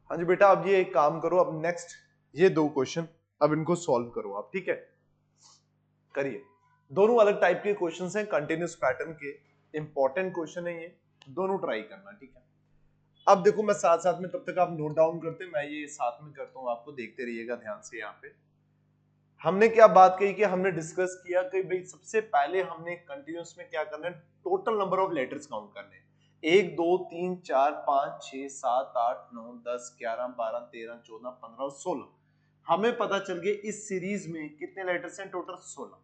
हाँ जी बेटा, अब ये एक काम करो, अब नेक्स्ट ये दो क्वेश्चन अब इनको सॉल्व करो आप, ठीक है? करिए। दोनों अलग टाइप के क्वेश्चंस हैं, कंटिन्यूस पैटर्न के, इंपॉर्टेंट क्वेश्चन है ये, दोनों ट्राई करना, ठीक है? अब देखो, मैं साथ साथ में, तब तक आप नोट डाउन करते, मैं ये साथ में करता हूँ, आपको देखते रहिएगा ध्यान से। यहाँ पे हमने क्या बात कही कि हमने डिस्कस किया कि भाई सबसे पहले हमने कंटिन्यूस में क्या करना है, total number of letters count करने हैं। 1 2 3 4 5 6 7 8 9 10 11 12 13 14 15 और 16। हमें पता चल गया इस सीरीज में कितने लेटर्स हैं, टोटल 16।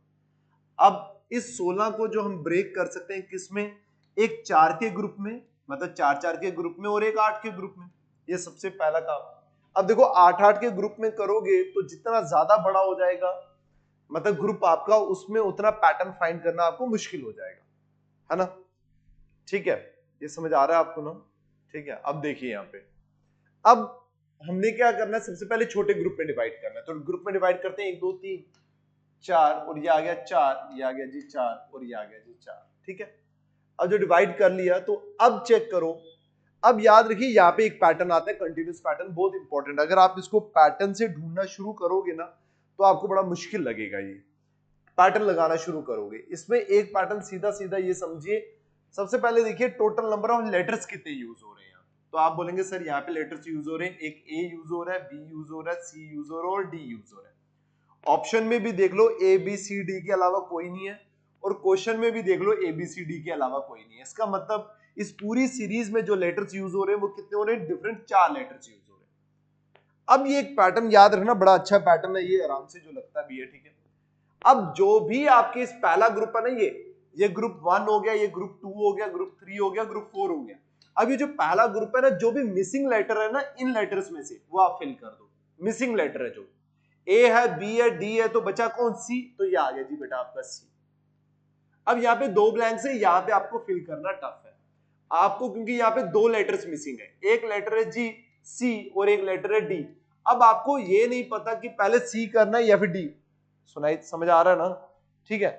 अब इस 16 को जो हम ब्रेक कर सकते हैं किसमें, एक 4 के ग्रुप में, मतलब 4 4 के ग्रुप में, और एक 8 के ग्रुप में। ये सबसे पहला काम। अब देखो 8 8 के ग्रुप में करोगे तो जितना ज्यादा बड़ा हो जाएगा, मतलब ग्रुप आपका, उसमें उतना पैटर्न फाइंड करना आपको मुश्किल हो जाएगा, है ना? ठीक है, ये समझ आ रहा है आपको ना? ठीक है, अब देखिए यहाँ पे, अब हमने क्या करना है, सबसे पहले छोटे ग्रुप में डिवाइड करना है। तो ग्रुप में डिवाइड करते हैं, 1 2 3 4, और ये आ गया 4, ये आ गया जी 4, और ये आ गया जी 4, ठीक है? अब जो डिवाइड कर लिया, तो अब चेक करो। अब याद रखिए, यहाँ पे एक पैटर्न आता है, कंटिन्यूस पैटर्न, बहुत इंपॉर्टेंट। अगर आप इसको पैटर्न से ढूंढना शुरू करोगे ना, तो आपको बड़ा मुश्किल लगेगा। ये पैटर्न लगाना शुरू करोगे, इसमें एक पैटर्न सीधा सीधा ये समझिए। सबसे पहले देखिए टोटल नंबर ऑफ लेटर्स कितने यूज हो रहे हैं। तो आप बोलेंगे सर यहाँ पे लेटर्स यूज हो रहे हैं, एक ए यूज हो रहा है, बी यूज हो रहा है, सी यूज हो रहा है, और डी यूज हो रहा है। ऑप्शन में भी देख लो, ए बी सी डी के अलावा कोई नहीं है, और क्वेश्चन में भी देख लो, ए बी सी डी के अलावा कोई नहीं है। इसका मतलब इस पूरी सीरीज में जो लेटर्स यूज हो रहे हैं वो कितने हो रहे हैं, डिफरेंट 4 लेटर्स यूज हो रहे हैं। अब ये एक पैटर्न याद रखना, बड़ा अच्छा पैटर्न है ये, आराम से जो लगता भी है, ठीक है? अब जो भी आपके इस पहला ग्रुप है ना, ये ग्रुप 1 हो गया, ये ग्रुप 2 हो गया, ग्रुप 3 हो गया, ग्रुप 4 हो गया। अब ये जो पहला ग्रुप है ना, जो भी मिसिंग लेटर है ना इन लेटर्स में से, वो आप फिल कर दो। मिसिंग लेटर है जो, ए है, बी है, डी है, तो बचा कौन, सी। तो ये आ गया जी बेटा आपका सी। अब यहाँ पे 2 ब्लैंक्स है, यहाँ पे आपको फिल करना टफ है आपको, क्योंकि यहाँ पे 2 लेटर्स मिसिंग है। एक लेटर है जी सी, और एक लेटर है डी। अब आपको ये नहीं पता कि पहले सी करना है या फिर डी। सुनाई, समझ आ रहा है ना? ठीक है,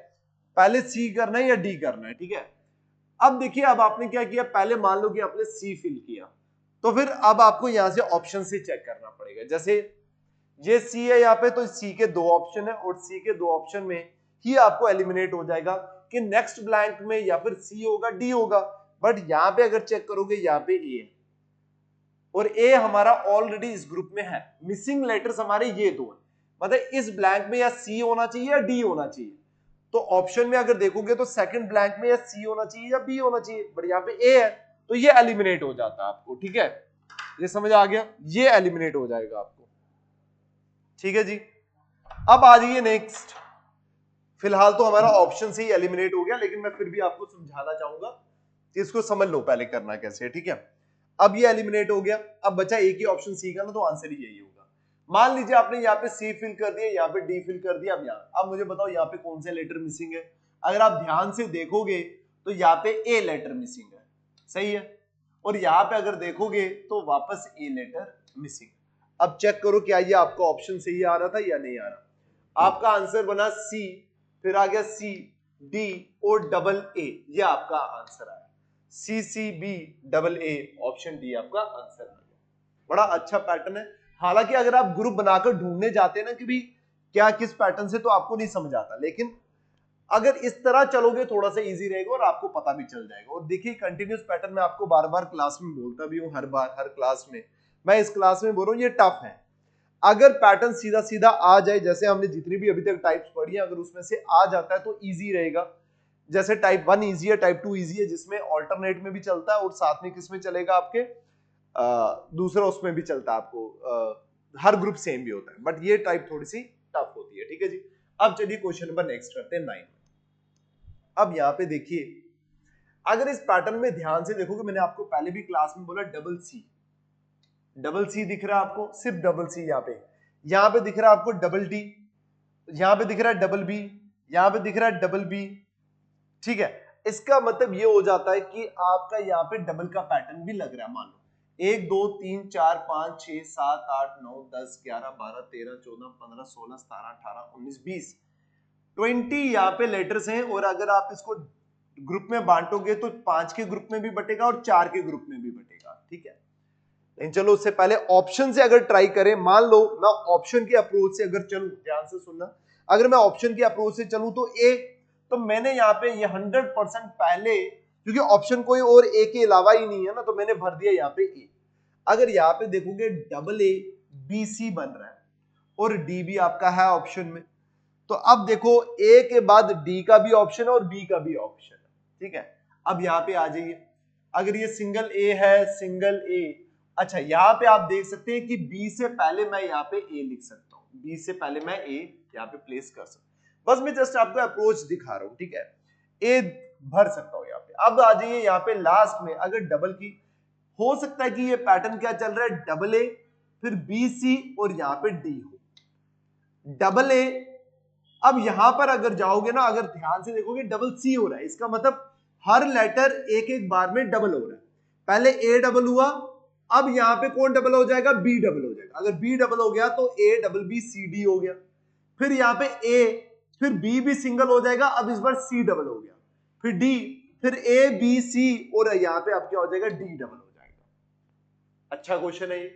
पहले सी करना है या डी करना है, ठीक है? अब देखिए, अब आपने क्या किया, पहले मान लो कि आपने सी फिल किया, तो फिर अब आपको यहां से ऑप्शन से चेक करना पड़ेगा। जैसे ये सी है यहाँ पे, तो सी के 2 ऑप्शन है, और सी के 2 ऑप्शन में ही आपको एलिमिनेट हो जाएगा कि नेक्स्ट ब्लैंक में या फिर सी होगा, डी होगा। बट यहाँ पे अगर चेक करोगे, यहाँ पे ए है, और ए हमारा ऑलरेडी इस ग्रुप में है। मिसिंग लेटर्स हमारे ये दो हैं, मतलब इस ब्लैंक में या सी होना चाहिए या डी होना चाहिए। तो ऑप्शन में अगर देखोगे तो सेकंड ब्लैंक में या सी होना चाहिए या बी होना चाहिए, बट यहाँ पे ए है, तो ये एलिमिनेट हो जाता है आपको, ठीक है? ये समझ आ गया, ये एलिमिनेट हो जाएगा आपको, ठीक है जी? अब आ जाइए नेक्स्ट। फिलहाल तो हमारा ऑप्शन से ही एलिमिनेट हो गया, लेकिन मैं फिर भी आपको समझाना चाहूंगा कि इसको समझ लो पहले करना कैसे है, ठीक है? अब ये एलिमिनेट हो गया, अब बचा एक ही ऑप्शन सी का ना, तो आंसर ही यही होगा। मान लीजिए आपने यहाँ पे सी फिल कर दिया, यहाँ पे डी फिल कर दिया। अब मुझे बताओ यहाँ पे कौन से लेटर मिसिंग है। अगर आप ध्यान से देखोगे तो यहाँ पे ए लेटर मिसिंग है, सही है? और यहाँ पे अगर देखोगे तो वापस ए लेटर मिसिंग। अब चेक करो क्या ये आपका ऑप्शन सही आ रहा था या नहीं आ रहा। आपका आंसर बना सी, फिर आ गया सी, डी और डबल ए, ये आपका आंसर आया। C C B double A, option D आपका आंसर आ गया। बड़ा अच्छा पैटर्न है। हालांकि अगर आप ग्रुप बनाकर ढूंढने जाते हैं ना कि भी क्या किस पैटर्न से, तो आपको नहीं समझ आता, लेकिन अगर इस तरह चलोगे थोड़ा सा इजी रहेगा और आपको पता भी चल जाएगा। और देखिए कंटिन्यूस पैटर्न में आपको बार बार क्लास में बोलता भी हूँ, हर बार हर क्लास में, मैं इस क्लास में बोल रहा हूँ ये टफ है। अगर पैटर्न सीधा सीधा आ जाए, जैसे हमने जितनी भी अभी तक टाइप्स पढ़ी है, अगर उसमें से आ जाता है तो इजी रहेगा। जैसे टाइप 1 इजी है, टाइप 2 इजी है, जिसमें ऑल्टरनेट में भी चलता है, और साथ में किसमें चलेगा आपके दूसरा उसमें भी चलता है आपको, हर ग्रुप सेम भी होता है, बट ये टाइप थोड़ी सी टफ होती है, ठीक है जी? अब चलिए क्वेश्चन नंबर नेक्स्ट करते हैं 9। अब यहाँ पे देखिए, अगर इस पैटर्न में ध्यान से देखोगे, मैंने आपको पहले भी क्लास में बोला डबल सी, डबल सी दिख रहा है आपको, सिर्फ डबल सी। यहाँ पे दिख रहा है आपको डबल डी, यहाँ पे दिख रहा है डबल बी, यहाँ पे दिख रहा है डबल बी, ठीक है? इसका मतलब ये हो जाता है कि आपका यहाँ पे डबल का पैटर्न भी लग रहा है। मान लो 1 2 3 4 5 6 7 8 9 10 11 12 13 14 15 16 17 18 19 20 20 यहाँ पे लेटर्स हैं। और अगर आप इसको ग्रुप में बांटोगे तो 5 के ग्रुप में भी बटेगा और 4 के ग्रुप में भी बटेगा, ठीक है? लेकिन चलो उससे पहले ऑप्शन से अगर ट्राई करें, मान लो मैं ऑप्शन की अप्रोच से अगर चलूं, ध्यान से सुनना, अगर मैं ऑप्शन की अप्रोच से चलूं तो ए, तो मैंने यहाँ पे ये 100% पहले, क्योंकि ऑप्शन कोई और ए के अलावा ही नहीं है ना, तो मैंने भर दिया यहाँ पे ए। अगर यहाँ पे देखोगे डबल ए बी सी बन रहा है और डी भी आपका है ऑप्शन में, तो अब देखो ए के बाद डी का भी ऑप्शन है और बी का भी ऑप्शन है, ठीक है। अब यहाँ पे आ जाइए, अगर ये सिंगल ए है, सिंगल ए, अच्छा यहाँ पे आप देख सकते हैं कि बी से पहले मैं यहाँ पे ए लिख सकता हूँ, बी से पहले मैं ए यहाँ पे प्लेस कर सकता हूँ, बस मैं जस्ट आपको अप्रोच दिखा रहा हूँ, ठीक है। ए भर सकता हूँ यहाँ पे। अब आ जाइए यहाँ पे लास्ट में, अगर डबल की, हो सकता है कि ये पैटर्न क्या चल रहा है, डबल ए फिर बी सी और यहाँ पे डी हो, डबल ए। अब यहां पर अगर जाओगे ना, अगर ध्यान से देखोगे डबल सी हो रहा है, इसका मतलब हर लेटर एक एक बार में डबल हो रहा है। पहले ए डबल हुआ, अब यहां पे कौन डबल हो जाएगा, बी डबल हो जाएगा। अगर बी डबल हो गया तो A double B C D हो गया, फिर यहाँ पे ए, फिर बी भी सिंगल हो जाएगा, अब इस बार सी डबल हो गया, फिर डी, फिर ए बी सी, और यहाँ पे अब क्या हो जाएगा, डी डबल हो जाएगा। अच्छा क्वेश्चन है ये,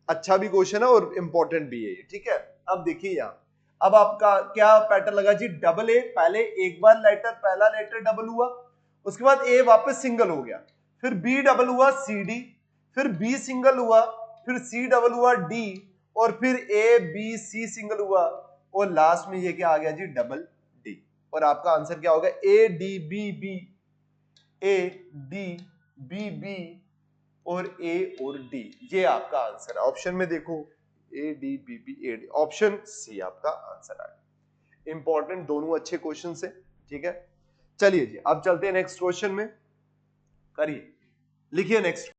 अच्छा भी क्वेश्चन है और इंपॉर्टेंट भी है ये, ठीक है। अब देखिए यहाँ, अब आपका क्या पैटर्न लगा जी, डबल ए, पहले एक बार लेटर, पहला लेटर डबल हुआ, उसके बाद ए वापस सिंगल हो गया, फिर बी डबल हुआ सी डी, फिर बी सिंगल हुआ, फिर सी डबल हुआ डी, और फिर ए बी सी सिंगल हुआ, और लास्ट में ये क्या आ गया जी, डबल डी। और आपका आंसर क्या होगा, A D B B, A D B B और ए और डी, ये आपका आंसर है। ऑप्शन में देखो A D B B A D, option C आपका आंसर है। इंपॉर्टेंट दोनों अच्छे क्वेश्चन है, ठीक है। चलिए जी अब चलते हैं नेक्स्ट क्वेश्चन में, करिए, लिखिए नेक्स्ट